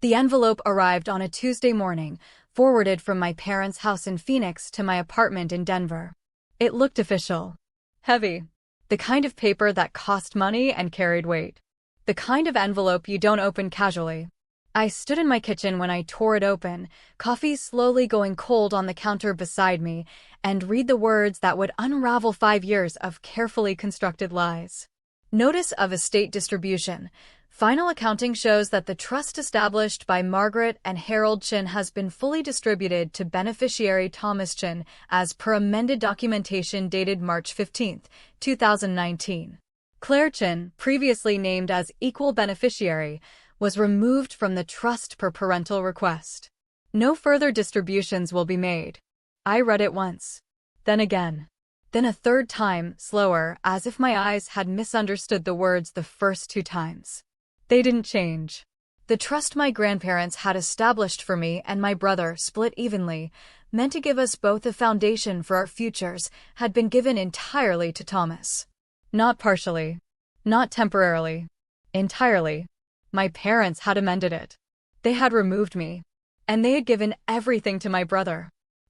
The envelope arrived on a Tuesday morning, forwarded from my parents' house in Phoenix to my apartment in Denver. It looked official. Heavy. The kind of paper that cost money and carried weight. The kind of envelope you don't open casually. I stood in my kitchen when I tore it open, coffee slowly going cold on the counter beside me, and read the words that would unravel 5 years of carefully constructed lies. Notice of estate distribution. Final accounting shows that the trust established by Margaret and Harold Chin has been fully distributed to beneficiary Thomas Chin as per amended documentation dated March 15, 2019. Claire Chin, previously named as equal beneficiary, was removed from the trust per parental request. No further distributions will be made. I read it once. Then again. Then a third time, slower, as if my eyes had misunderstood the words the first 2 times. They didn't change. The trust my grandparents had established for me and my brother, split evenly, meant to give us both a foundation for our futures, had been given entirely to Thomas. Not partially. Not temporarily. Entirely. My parents had amended it. They had removed me. And they had given everything to my brother.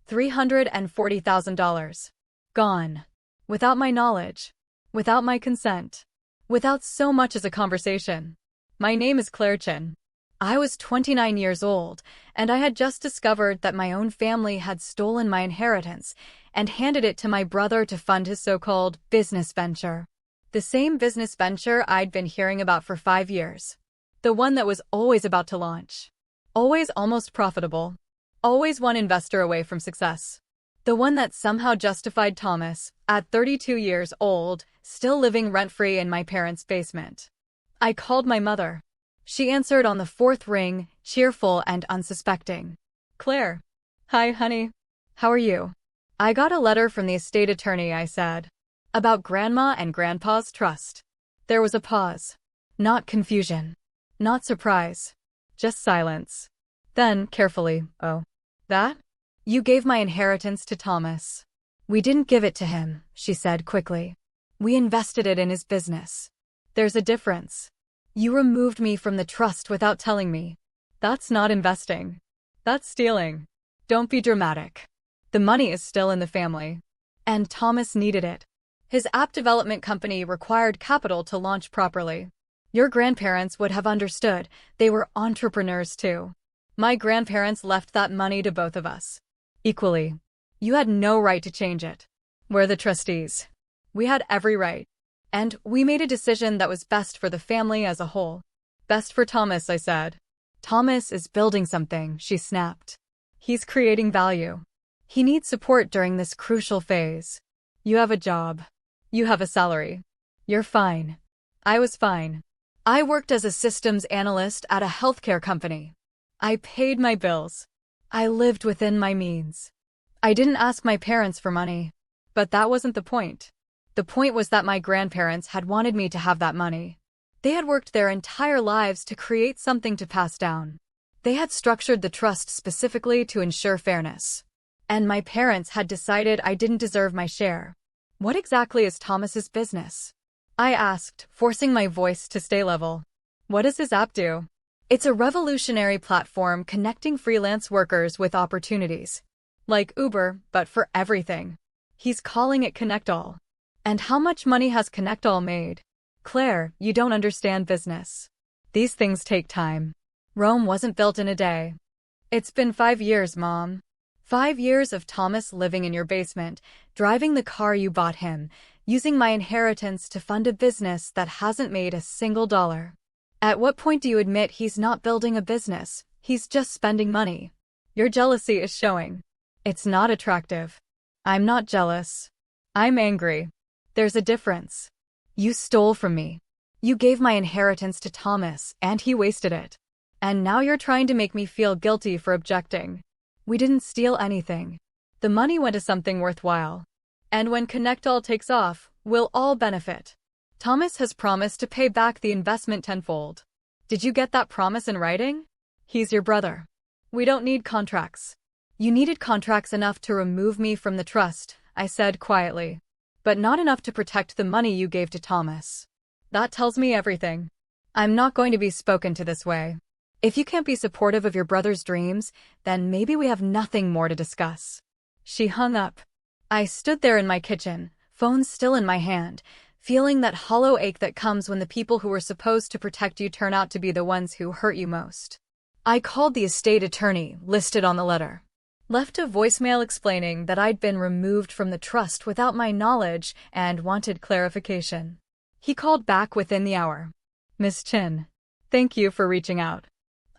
$340,000. Gone. Without my knowledge. Without my consent. Without so much as a conversation. My name is Claire Chin. I was 29 years old, and I had just discovered that my own family had stolen my inheritance and handed it to my brother to fund his so-called business venture. The same business venture I'd been hearing about for 5 years. The one that was always about to launch. Always almost profitable. Always one investor away from success. The one that somehow justified Thomas, at 32 years old, still living rent-free in my parents' basement. I called my mother. She answered on the 4th ring, cheerful and unsuspecting. Claire. Hi, honey. How are you? I got a letter from the estate attorney, I said. About Grandma and Grandpa's trust. There was a pause. Not confusion. Not surprise. Just silence. Then, carefully, oh. That? You gave my inheritance to Thomas. We didn't give it to him, she said quickly. We invested it in his business. There's a difference. You removed me from the trust without telling me. That's not investing. That's stealing. Don't be dramatic. The money is still in the family. And Thomas needed it. His app development company required capital to launch properly. Your grandparents would have understood. They were entrepreneurs too. My grandparents left that money to both of us. Equally. You had no right to change it. We're the trustees. We had every right. And we made a decision that was best for the family as a whole. Best for Thomas, I said. Thomas is building something, she snapped. He's creating value. He needs support during this crucial phase. You have a job. You have a salary. You're fine. I was fine. I worked as a systems analyst at a healthcare company. I paid my bills. I lived within my means. I didn't ask my parents for money. But that wasn't the point. The point was that my grandparents had wanted me to have that money. They had worked their entire lives to create something to pass down. They had structured the trust specifically to ensure fairness. And my parents had decided I didn't deserve my share. What exactly is Thomas's business? I asked, forcing my voice to stay level. What does his app do? It's a revolutionary platform connecting freelance workers with opportunities. Like Uber, but for everything. He's calling it Connect All. And how much money has Connect All made? Claire, you don't understand business. These things take time. Rome wasn't built in a day. It's been 5 years, Mom. 5 years of Thomas living in your basement, driving the car you bought him, using my inheritance to fund a business that hasn't made a single dollar. At what point do you admit he's not building a business, he's just spending money? Your jealousy is showing. It's not attractive. I'm not jealous. I'm angry. There's a difference. You stole from me. You gave my inheritance to Thomas, and he wasted it. And now you're trying to make me feel guilty for objecting. We didn't steal anything. The money went to something worthwhile. And when Connect All takes off, we'll all benefit. Thomas has promised to pay back the investment tenfold. Did you get that promise in writing? He's your brother. We don't need contracts. You needed contracts enough to remove me from the trust, I said quietly. But not enough to protect the money you gave to Thomas. That tells me everything. I'm not going to be spoken to this way. If you can't be supportive of your brother's dreams, then maybe we have nothing more to discuss. She hung up. I stood there in my kitchen, phone still in my hand, feeling that hollow ache that comes when the people who were supposed to protect you turn out to be the ones who hurt you most. I called the estate attorney listed on the letter. Left a voicemail explaining that I'd been removed from the trust without my knowledge and wanted clarification. He called back within the hour. Miss Chin, thank you for reaching out.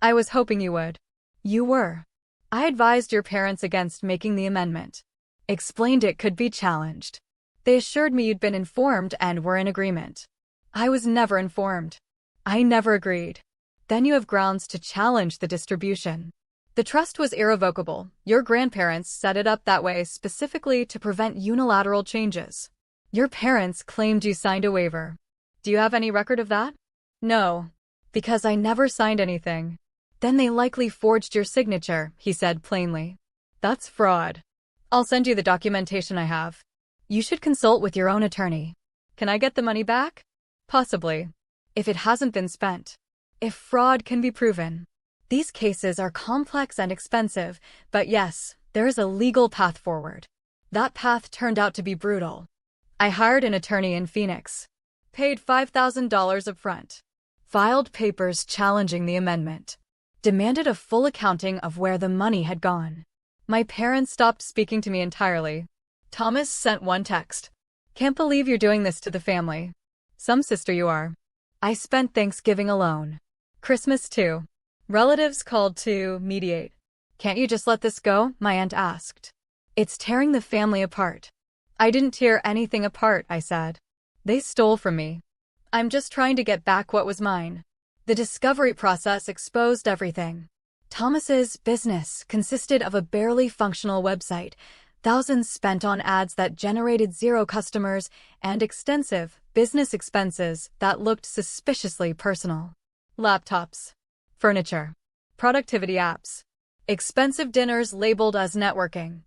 I was hoping you would. You were. I advised your parents against making the amendment. Explained it could be challenged. They assured me you'd been informed and were in agreement. I was never informed. I never agreed. Then you have grounds to challenge the distribution. The trust was irrevocable. Your grandparents set it up that way specifically to prevent unilateral changes. Your parents claimed you signed a waiver. Do you have any record of that? No, because I never signed anything. Then they likely forged your signature, he said plainly. That's fraud. I'll send you the documentation I have. You should consult with your own attorney. Can I get the money back? Possibly. If it hasn't been spent. If fraud can be proven. These cases are complex and expensive, but yes, there is a legal path forward. That path turned out to be brutal. I hired an attorney in Phoenix. Paid $5,000 upfront. Filed papers challenging the amendment. Demanded a full accounting of where the money had gone. My parents stopped speaking to me entirely. Thomas sent one text. Can't believe you're doing this to the family. Some sister you are. I spent Thanksgiving alone. Christmas too. Relatives called to mediate. Can't you just let this go? My aunt asked. It's tearing the family apart. I didn't tear anything apart, I said. They stole from me. I'm just trying to get back what was mine. The discovery process exposed everything. Thomas's business consisted of a barely functional website, thousands spent on ads that generated zero customers, and extensive business expenses that looked suspiciously personal. Laptops, furniture, productivity apps, expensive dinners labeled as networking.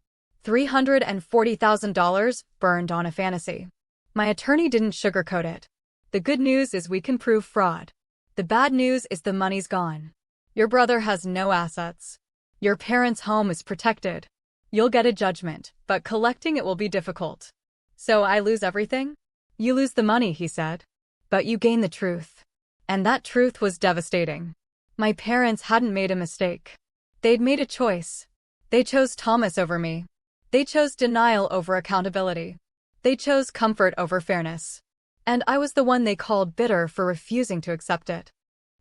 $340,000 burned on a fantasy. My attorney didn't sugarcoat it. The good news is we can prove fraud. The bad news is the money's gone. Your brother has no assets. Your parents' home is protected. You'll get a judgment, but collecting it will be difficult. So I lose everything? You lose the money, he said. But you gain the truth. And that truth was devastating. My parents hadn't made a mistake. They'd made a choice. They chose Thomas over me. They chose denial over accountability. They chose comfort over fairness. And I was the one they called bitter for refusing to accept it.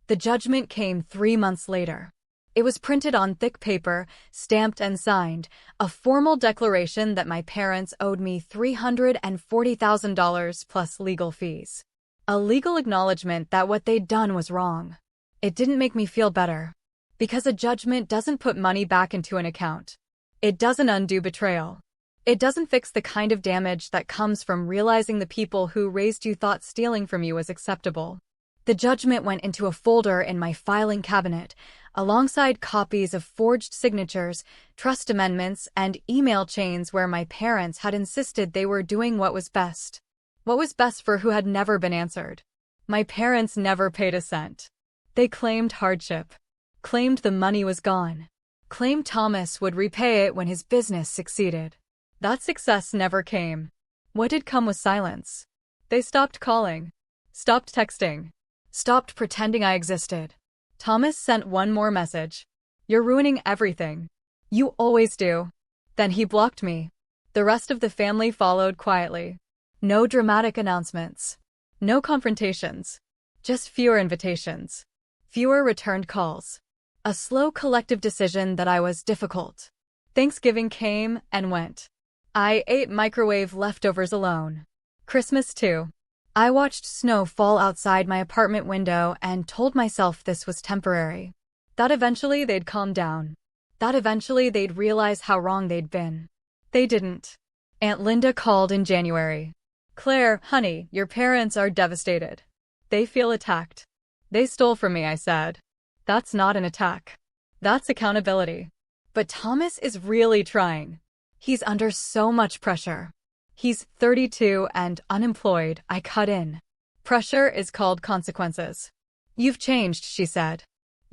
The judgment came 3 months later. It was printed on thick paper, stamped and signed, a formal declaration that my parents owed me $340,000 plus legal fees. A legal acknowledgement that what they'd done was wrong. It didn't make me feel better. Because a judgment doesn't put money back into an account. It doesn't undo betrayal. It doesn't fix the kind of damage that comes from realizing the people who raised you thought stealing from you was acceptable. The judgment went into a folder in my filing cabinet, alongside copies of forged signatures, trust amendments, and email chains where my parents had insisted they were doing what was best. What was best for who had never been answered. My parents never paid a cent. They claimed hardship. Claimed the money was gone. Claimed Thomas would repay it when his business succeeded. That success never came. What did come was silence. They stopped calling. Stopped texting. Stopped pretending I existed. Thomas sent one more message. You're ruining everything. You always do. Then he blocked me. The rest of the family followed quietly. No dramatic announcements. No confrontations. Just fewer invitations. Fewer returned calls. A slow collective decision that I was difficult. Thanksgiving came and went. I ate microwave leftovers alone. Christmas too. I watched snow fall outside my apartment window and told myself this was temporary. That eventually they'd calm down. That eventually they'd realize how wrong they'd been. They didn't. Aunt Linda called in January. Claire, honey, your parents are devastated. They feel attacked. They stole from me, I said. That's not an attack. That's accountability. But Thomas is really trying. He's under so much pressure. He's 32 and unemployed, I cut in. Pressure is called consequences. You've changed, she said.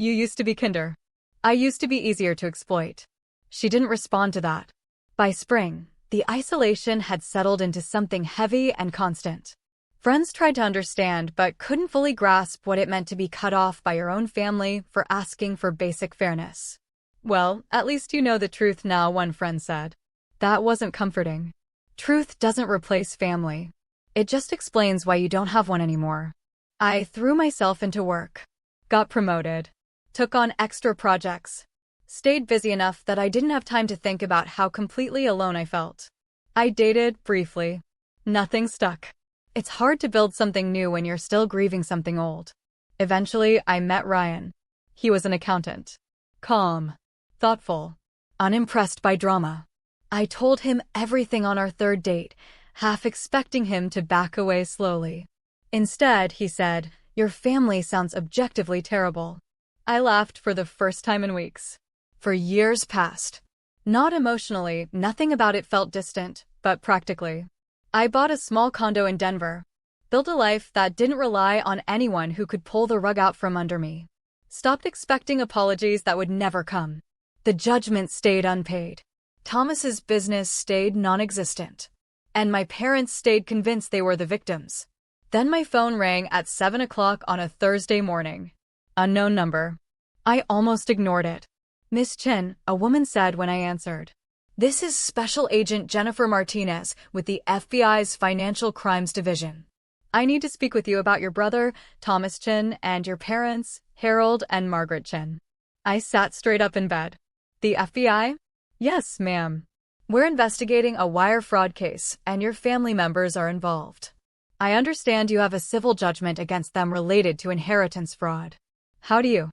You used to be kinder. I used to be easier to exploit. She didn't respond to that. By spring, the isolation had settled into something heavy and constant. Friends tried to understand but couldn't fully grasp what it meant to be cut off by your own family for asking for basic fairness. Well, at least you know the truth now, one friend said. That wasn't comforting. Truth doesn't replace family. It just explains why you don't have one anymore. I threw myself into work, got promoted, took on extra projects, stayed busy enough that I didn't have time to think about how completely alone I felt. I dated briefly. Nothing stuck. It's hard to build something new when you're still grieving something old. Eventually, I met Ryan. He was an accountant. Calm, thoughtful, unimpressed by drama. I told him everything on our third date, half expecting him to back away slowly. Instead, he said, "Your family sounds objectively terrible." I laughed for the first time in weeks. For years past. Not emotionally, nothing about it felt distant, but practically. I bought a small condo in Denver, built a life that didn't rely on anyone who could pull the rug out from under me. Stopped expecting apologies that would never come. The judgment stayed unpaid. Thomas's business stayed non-existent. And my parents stayed convinced they were the victims. Then my phone rang at 7 o'clock on a Thursday morning. Unknown number. I almost ignored it. "Miss Chen," a woman said when I answered. "This is Special Agent Jennifer Martinez with the FBI's Financial Crimes Division. I need to speak with you about your brother, Thomas Chen, and your parents, Harold and Margaret Chen." I sat straight up in bed. "The FBI?" "Yes, ma'am. We're investigating a wire fraud case, and your family members are involved. I understand you have a civil judgment against them related to inheritance fraud. How do you?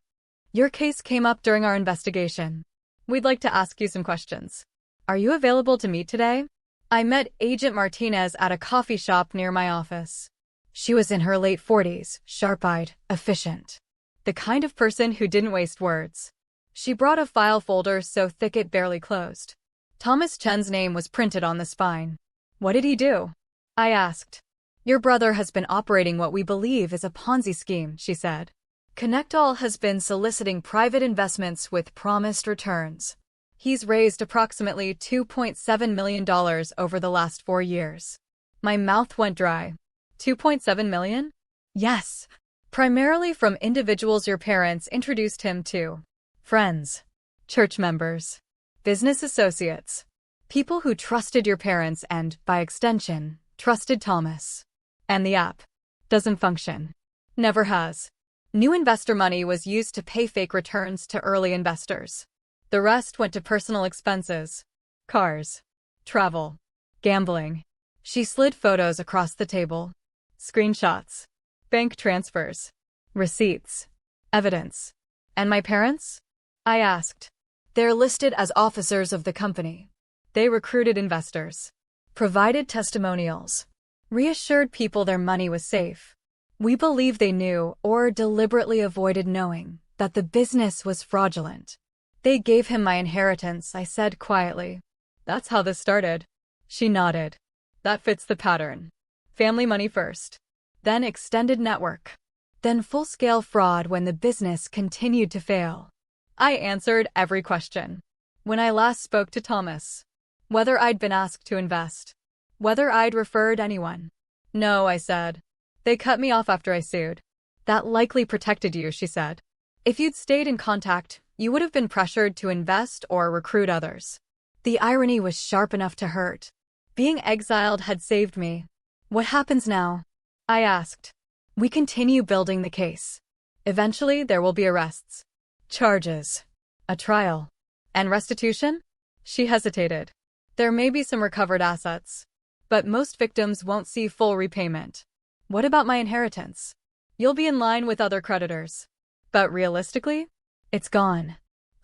Your case came up during our investigation. We'd like to ask you some questions. Are you available to meet today?" I met Agent Martinez at a coffee shop near my office. She was in her late 40s, sharp-eyed, efficient. The kind of person who didn't waste words. She brought a file folder so thick it barely closed. Thomas Chen's name was printed on the spine. "What did he do?" I asked. "Your brother has been operating what we believe is a Ponzi scheme," she said. "Connectall has been soliciting private investments with promised returns. He's raised approximately $2.7 million over the last 4 years. My mouth went dry. $2.7 million? Yes. Primarily from individuals your parents introduced him to. Friends. Church members. Business associates. People who trusted your parents and, by extension, trusted Thomas. And the app doesn't function. Never has. New investor money was used to pay fake returns to early investors. The rest went to personal expenses. Cars. Travel. Gambling. She slid photos across the table. Screenshots. Bank transfers. Receipts. Evidence. And my parents? I asked. They're listed as officers of the company. They recruited investors. Provided testimonials. Reassured people their money was safe. We believe they knew, or deliberately avoided knowing, that the business was fraudulent. "They gave him my inheritance," I said quietly. "That's how this started." She nodded. "That fits the pattern. Family money first. Then extended network. Then full-scale fraud when the business continued to fail." I answered every question. When I last spoke to Thomas. Whether I'd been asked to invest. Whether I'd referred anyone. "No," I said. "They cut me off after I sued." "That likely protected you," she said. "If you'd stayed in contact, you would have been pressured to invest or recruit others." The irony was sharp enough to hurt. Being exiled had saved me. "What happens now?" I asked. "We continue building the case. Eventually, there will be arrests. Charges. A trial. And restitution?" She hesitated. "There may be some recovered assets. But most victims won't see full repayment." "What about my inheritance?" "You'll be in line with other creditors. But realistically, it's gone."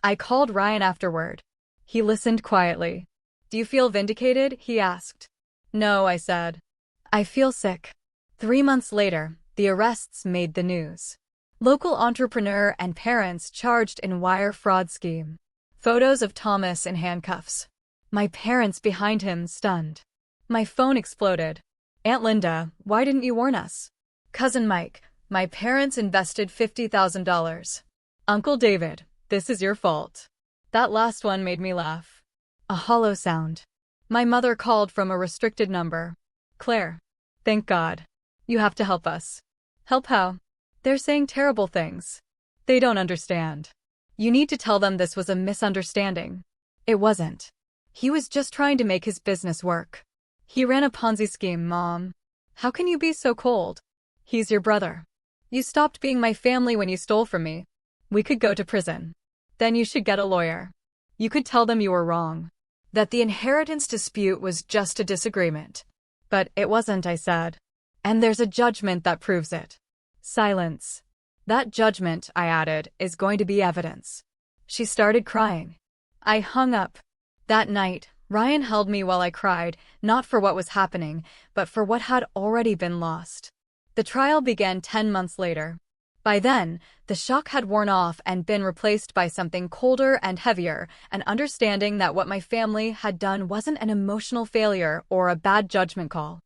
I called Ryan afterward. He listened quietly. "Do you feel vindicated?" he asked. "No," I said. "I feel sick." 3 months later, the arrests made the news. Local entrepreneur and parents charged in wire fraud scheme. Photos of Thomas in handcuffs. My parents behind him, stunned. My phone exploded. "Aunt Linda, why didn't you warn us?" "Cousin Mike, my parents invested $50,000. Uncle David, this is your fault. That last one made me laugh. A hollow sound. My mother called from a restricted number. Claire. Thank God. You have to help us. Help how? They're saying terrible things. They don't understand. You need to tell them this was a misunderstanding. It wasn't. He was just trying to make his business work. He ran a Ponzi scheme, Mom. How can you be so cold? He's your brother. You stopped being my family when you stole from me. We could go to prison. Then you should get a lawyer. You could tell them you were wrong. That the inheritance dispute was just a disagreement. But it wasn't, I said. And there's a judgment that proves it. Silence. That judgment, I added, is going to be evidence. She started crying. I hung up. That night, Ryan held me while I cried, not for what was happening, but for what had already been lost. The trial began 10 months later. By then, the shock had worn off and been replaced by something colder and heavier, an understanding that what my family had done wasn't an emotional failure or a bad judgment call.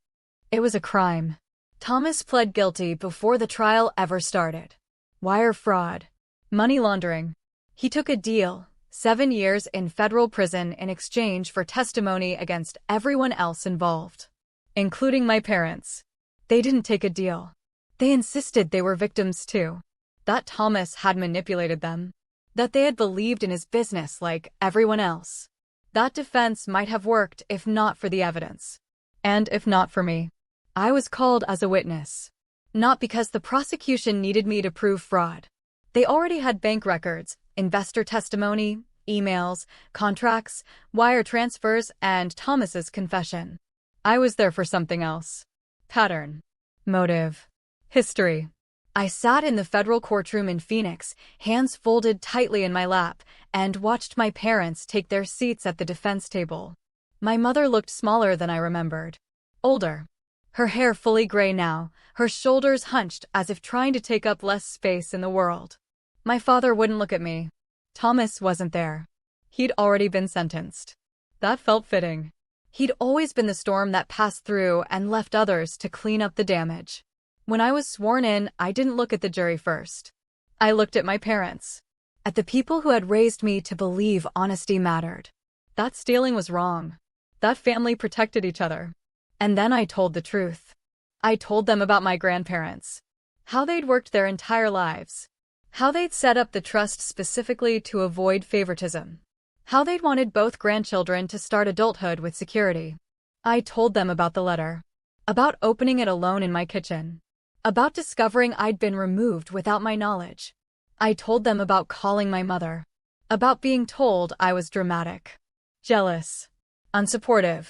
It was a crime. Thomas pled guilty before the trial ever started. Wire fraud. Money laundering. He took a deal, 7 years in federal prison in exchange for testimony against everyone else involved, including my parents. They didn't take a deal. They insisted they were victims too. That Thomas had manipulated them. That they had believed in his business like everyone else. That defense might have worked if not for the evidence. And if not for me. I was called as a witness. Not because the prosecution needed me to prove fraud. They already had bank records, investor testimony, emails, contracts, wire transfers, and Thomas's confession. I was there for something else. Pattern. Motive. History. I sat in the federal courtroom in Phoenix, hands folded tightly in my lap, and watched my parents take their seats at the defense table. My mother looked smaller than I remembered. Older. Her hair fully gray now, her shoulders hunched as if trying to take up less space in the world. My father wouldn't look at me. Thomas wasn't there. He'd already been sentenced. That felt fitting. He'd always been the storm that passed through and left others to clean up the damage. When I was sworn in, I didn't look at the jury first. I looked at my parents. At the people who had raised me to believe honesty mattered. That stealing was wrong. That family protected each other. And then I told the truth. I told them about my grandparents. How they'd worked their entire lives. How they'd set up the trust specifically to avoid favoritism. How they'd wanted both grandchildren to start adulthood with security. I told them about the letter. About opening it alone in my kitchen. About discovering I'd been removed without my knowledge. I told them about calling my mother. About being told I was dramatic. Jealous. Unsupportive.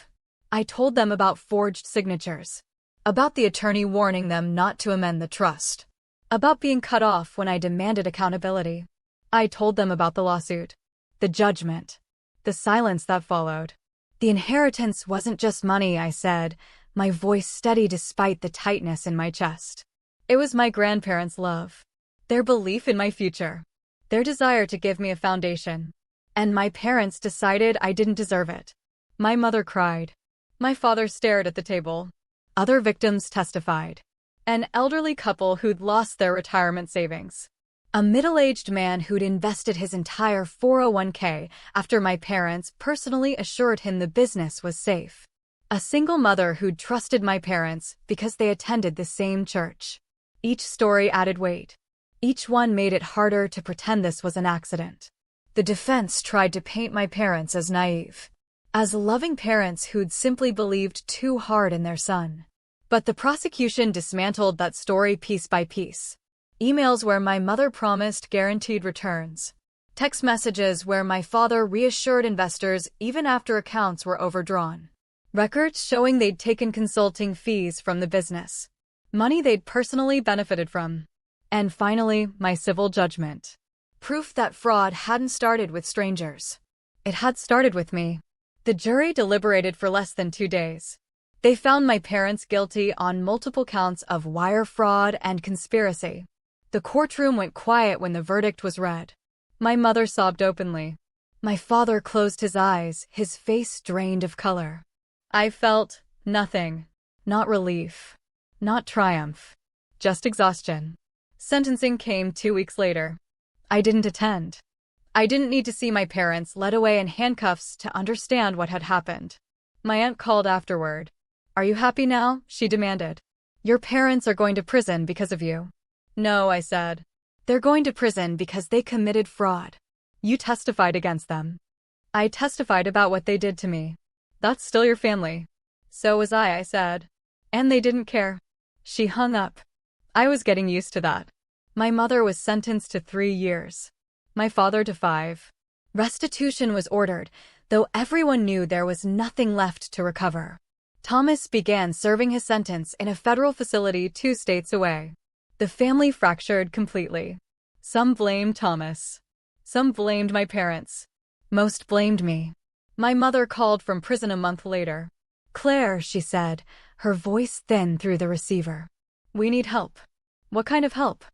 I told them about forged signatures. About the attorney warning them not to amend the trust. About being cut off when I demanded accountability. I told them about the lawsuit. The judgment. The silence that followed. The inheritance wasn't just money, I said, my voice steady despite the tightness in my chest. It was my grandparents' love. Their belief in my future. Their desire to give me a foundation. And my parents decided I didn't deserve it. My mother cried. My father stared at the table. Other victims testified. An elderly couple who'd lost their retirement savings. A middle-aged man who'd invested his entire 401k after my parents personally assured him the business was safe. A single mother who'd trusted my parents because they attended the same church. Each story added weight. Each one made it harder to pretend this was an accident. The defense tried to paint my parents as naive. As loving parents who'd simply believed too hard in their son. But the prosecution dismantled that story piece by piece. Emails where my mother promised guaranteed returns. Text messages where my father reassured investors even after accounts were overdrawn. Records showing they'd taken consulting fees from the business. Money they'd personally benefited from. And finally, my civil judgment. Proof that fraud hadn't started with strangers. It had started with me. The jury deliberated for less than 2 days. They found my parents guilty on multiple counts of wire fraud and conspiracy. The courtroom went quiet when the verdict was read. My mother sobbed openly. My father closed his eyes, his face drained of color. I felt nothing. Not relief. Not triumph. Just exhaustion. Sentencing came 2 weeks later. I didn't attend. I didn't need to see my parents led away in handcuffs to understand what had happened. My aunt called afterward. "Are you happy now?" she demanded. "Your parents are going to prison because of you." "No," I said. "They're going to prison because they committed fraud. You testified against them." "I testified about what they did to me." "That's still your family." "So was I said. "And they didn't care." She hung up. I was getting used to that. My mother was sentenced to 3 years. My father to 5. Restitution was ordered, though everyone knew there was nothing left to recover. Thomas began serving his sentence in a federal facility 2 states away. The family fractured completely. Some blamed Thomas. Some blamed my parents. Most blamed me. My mother called from prison a month later. "Claire," she said, her voice thin through the receiver. "We need help." "What kind of help?"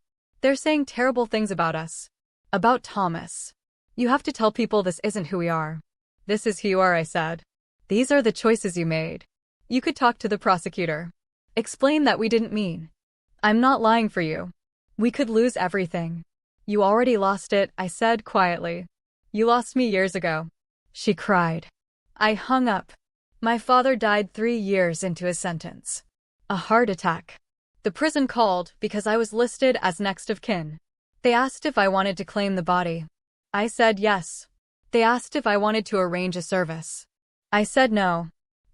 "They're saying terrible things about us. About Thomas. You have to tell people this isn't who we are." "This is who you are," I said. "These are the choices you made. You could talk to the prosecutor. Explain that we didn't mean. I'm not lying for you. We could lose everything." "You already lost it," I said quietly. "You lost me years ago." She cried. I hung up. My father died 3 years into his sentence. A heart attack. The prison called because I was listed as next of kin. They asked if I wanted to claim the body. I said yes. They asked if I wanted to arrange a service. I said no.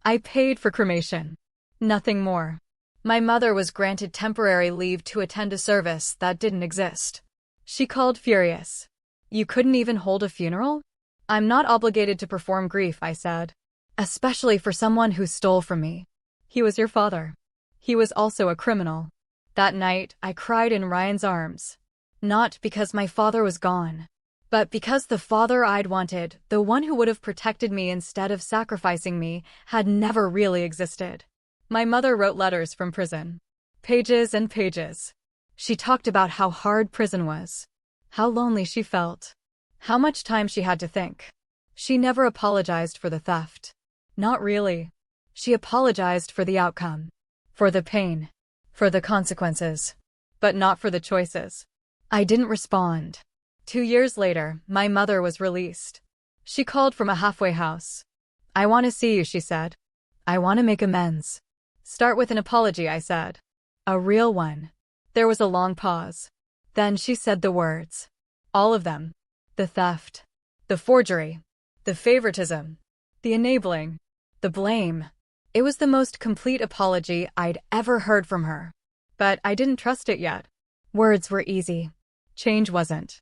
I paid for cremation. Nothing more. My mother was granted temporary leave to attend a service that didn't exist. She called furious. "You couldn't even hold a funeral?" "I'm not obligated to perform grief," I said. "Especially for someone who stole from me. He was your father. He was also a criminal." That night, I cried in Ryan's arms. Not because my father was gone, but because the father I'd wanted, the one who would have protected me instead of sacrificing me, had never really existed. My mother wrote letters from prison. Pages and pages. She talked about how hard prison was, how lonely she felt, how much time she had to think. She never apologized for the theft. Not really. She apologized for the outcome, for the pain, for the consequences, but not for the choices. I didn't respond. 2 years later, my mother was released. She called from a halfway house. "I want to see you," she said. "I want to make amends." "Start with an apology," I said. "A real one." There was a long pause. Then she said the words. All of them. The theft, the forgery, the favoritism, the enabling, the blame. It was the most complete apology I'd ever heard from her. But I didn't trust it yet. Words were easy. Change wasn't.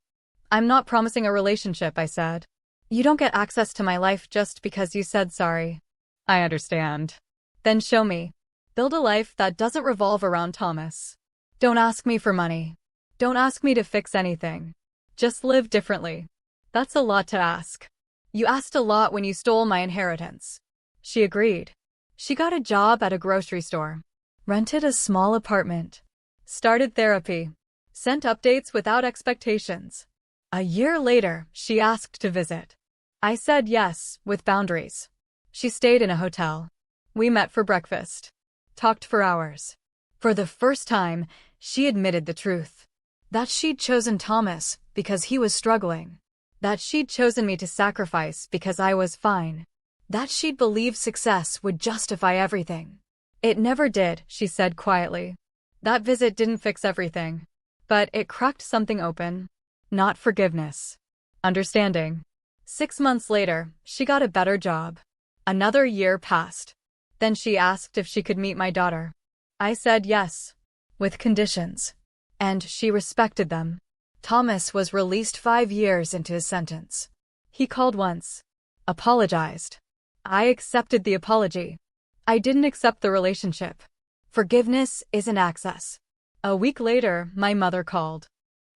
"I'm not promising a relationship," I said. "You don't get access to my life just because you said sorry." "I understand." "Then show me. Build a life that doesn't revolve around Thomas. Don't ask me for money. Don't ask me to fix anything. Just live differently." "That's a lot to ask." "You asked a lot when you stole my inheritance." She agreed. She got a job at a grocery store, rented a small apartment, started therapy, sent updates without expectations. A year later, she asked to visit. I said yes, with boundaries. She stayed in a hotel. We met for breakfast. Talked for hours. For the first time, she admitted the truth. That she'd chosen Thomas because he was struggling. That she'd chosen me to sacrifice because I was fine. That she'd believed success would justify everything. "It never did," she said quietly. "That visit didn't fix everything. But it cracked something open. Not forgiveness. Understanding." 6 months later, she got a better job. Another year passed. Then she asked if she could meet my daughter. I said yes, with conditions. And she respected them. Thomas was released 5 years into his sentence. He called once. Apologized. I accepted the apology. I didn't accept the relationship. Forgiveness isn't access. A week later, my mother called.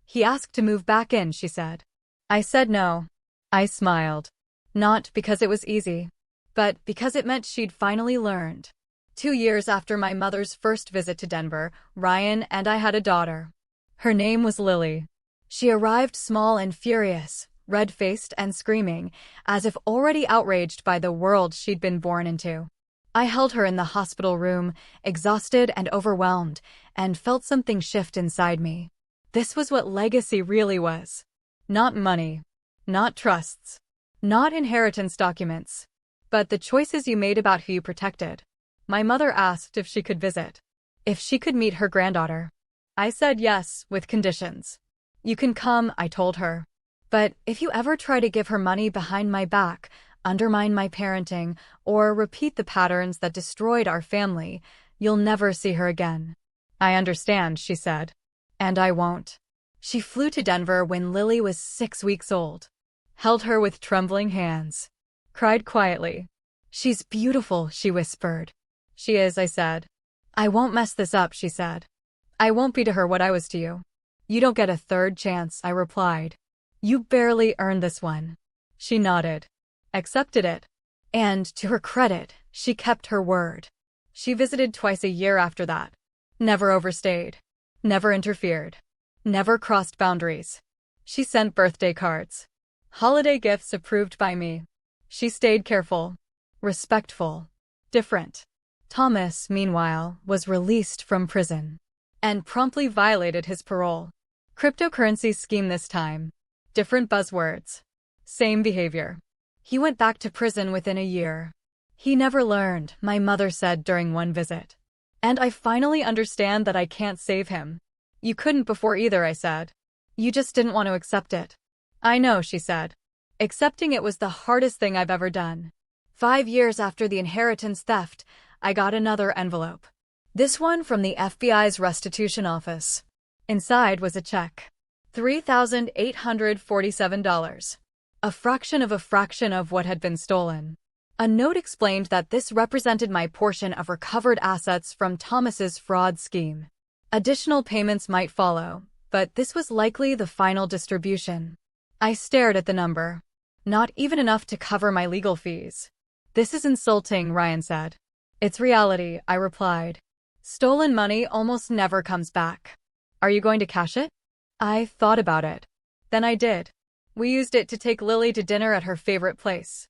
"He asked to move back in," she said. I said no. I smiled. Not because it was easy, but because it meant she'd finally learned. 2 years after my mother's first visit to Denver, Ryan and I had a daughter. Her name was Lily. She arrived small and furious, red-faced and screaming, as if already outraged by the world she'd been born into. I held her in the hospital room, exhausted and overwhelmed, and felt something shift inside me. This was what legacy really was. Not money. Not trusts. Not inheritance documents. But the choices you made about who you protected. My mother asked if she could visit. If she could meet her granddaughter. I said yes, with conditions. You can come, I told her. But if you ever try to give her money behind my back, undermine my parenting, or repeat the patterns that destroyed our family, you'll never see her again. I understand, she said. And I won't. She flew to Denver when Lily was 6 weeks old. Held her with trembling hands. Cried quietly. She's beautiful, she whispered. She is, I said. I won't mess this up, she said. I won't be to her what I was to you. You don't get a third chance, I replied. You barely earned this one. She nodded. Accepted it. And, to her credit, she kept her word. She visited twice a year after that. Never overstayed. Never interfered. Never crossed boundaries. She sent birthday cards. Holiday gifts approved by me. She stayed careful. Respectful. Different. Thomas, meanwhile, was released from prison. And promptly violated his parole. Cryptocurrency scheme this time. Different buzzwords. Same behavior. He went back to prison within a year. He never learned, my mother said during one visit. And I finally understand that I can't save him. You couldn't before either, I said. You just didn't want to accept it. I know, she said. Accepting it was the hardest thing I've ever done. 5 years after the inheritance theft, I got another envelope. This one from the FBI's restitution office. Inside was a check. $3,847. A fraction of what had been stolen. A note explained that this represented my portion of recovered assets from Thomas's fraud scheme. Additional payments might follow, but this was likely the final distribution. I stared at the number. Not even enough to cover my legal fees. This is insulting, Ryan said. It's reality, I replied. Stolen money almost never comes back. Are you going to cash it? I thought about it. Then I did. We used it to take Lily to dinner at her favorite place.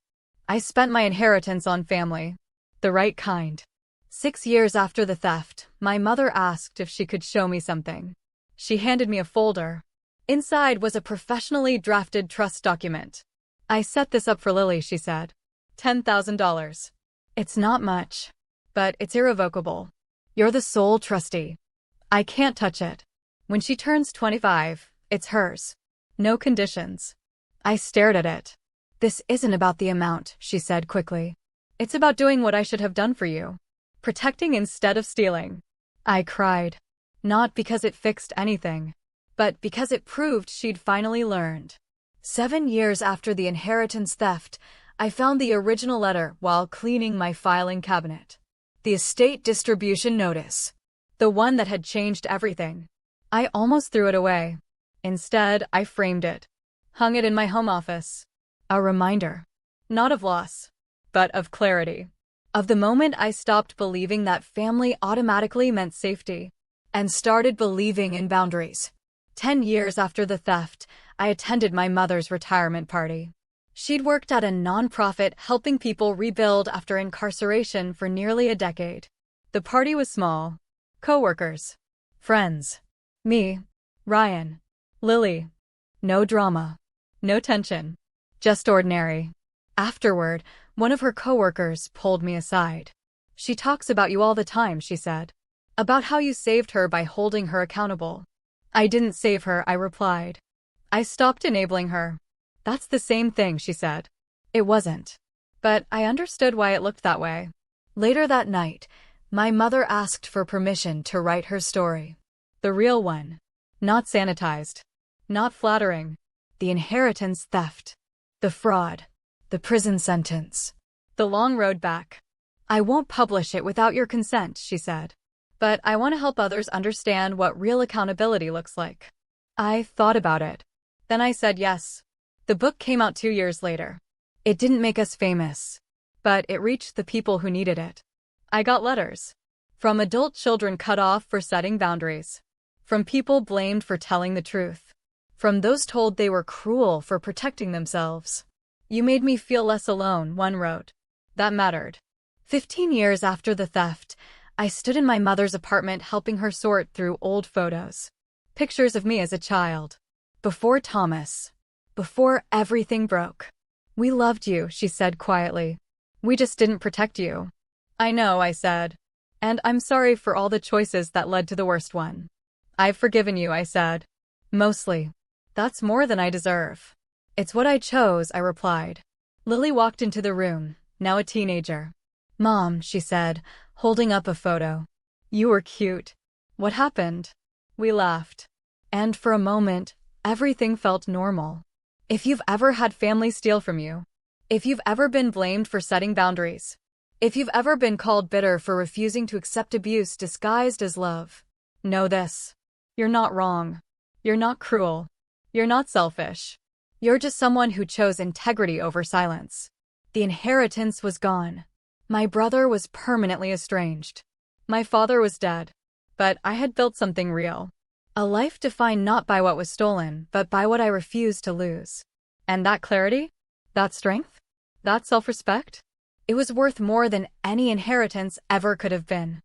I spent my inheritance on family. The right kind. 6 years after the theft, my mother asked if she could show me something. She handed me a folder. Inside was a professionally drafted trust document. I set this up for Lily, she said. $10,000. It's not much, but it's irrevocable. You're the sole trustee. I can't touch it. When she turns 25, it's hers. No conditions. I stared at it. This isn't about the amount, she said quickly. It's about doing what I should have done for you. Protecting instead of stealing. I cried. Not because it fixed anything, but because it proved she'd finally learned. 7 years after the inheritance theft, I found the original letter while cleaning my filing cabinet. The estate distribution notice. The one that had changed everything. I almost threw it away. Instead, I framed it. Hung it in my home office. A reminder. Not of loss, but of clarity. Of the moment I stopped believing that family automatically meant safety, and started believing in boundaries. 10 years after the theft, I attended my mother's retirement party. She'd worked at a nonprofit helping people rebuild after incarceration for nearly a decade. The party was small. Coworkers. Friends. Me. Ryan. Lily. No drama. No tension. Just ordinary. Afterward, one of her coworkers pulled me aside. She talks about you all the time, she said. About how you saved her by holding her accountable. I didn't save her, I replied. I stopped enabling her. That's the same thing, she said. It wasn't. But I understood why it looked that way. Later that night, my mother asked for permission to write her story. The real one. Not sanitized. Not flattering. The inheritance theft. The fraud. The prison sentence. The long road back. I won't publish it without your consent, she said. But I want to help others understand what real accountability looks like. I thought about it. Then I said yes. The book came out 2 years later. It didn't make us famous, but it reached the people who needed it. I got letters. From adult children cut off for setting boundaries. From people blamed for telling the truth. From those told they were cruel for protecting themselves. You made me feel less alone, one wrote. That mattered. 15 years after the theft, I stood in my mother's apartment helping her sort through old photos. Pictures of me as a child. Before Thomas. Before everything broke. We loved you, she said quietly. We just didn't protect you. I know, I said. And I'm sorry for all the choices that led to the worst one. I've forgiven you, I said. Mostly. That's more than I deserve. It's what I chose, I replied. Lily walked into the room, now a teenager. Mom, she said, holding up a photo. You were cute. What happened? We laughed. And for a moment, everything felt normal. If you've ever had family steal from you, if you've ever been blamed for setting boundaries, if you've ever been called bitter for refusing to accept abuse disguised as love, know this. You're not wrong. You're not cruel. You're not selfish. You're just someone who chose integrity over silence. The inheritance was gone. My brother was permanently estranged. My father was dead. But I had built something real. A life defined not by what was stolen, but by what I refused to lose. And that clarity? That strength? That self-respect? It was worth more than any inheritance ever could have been.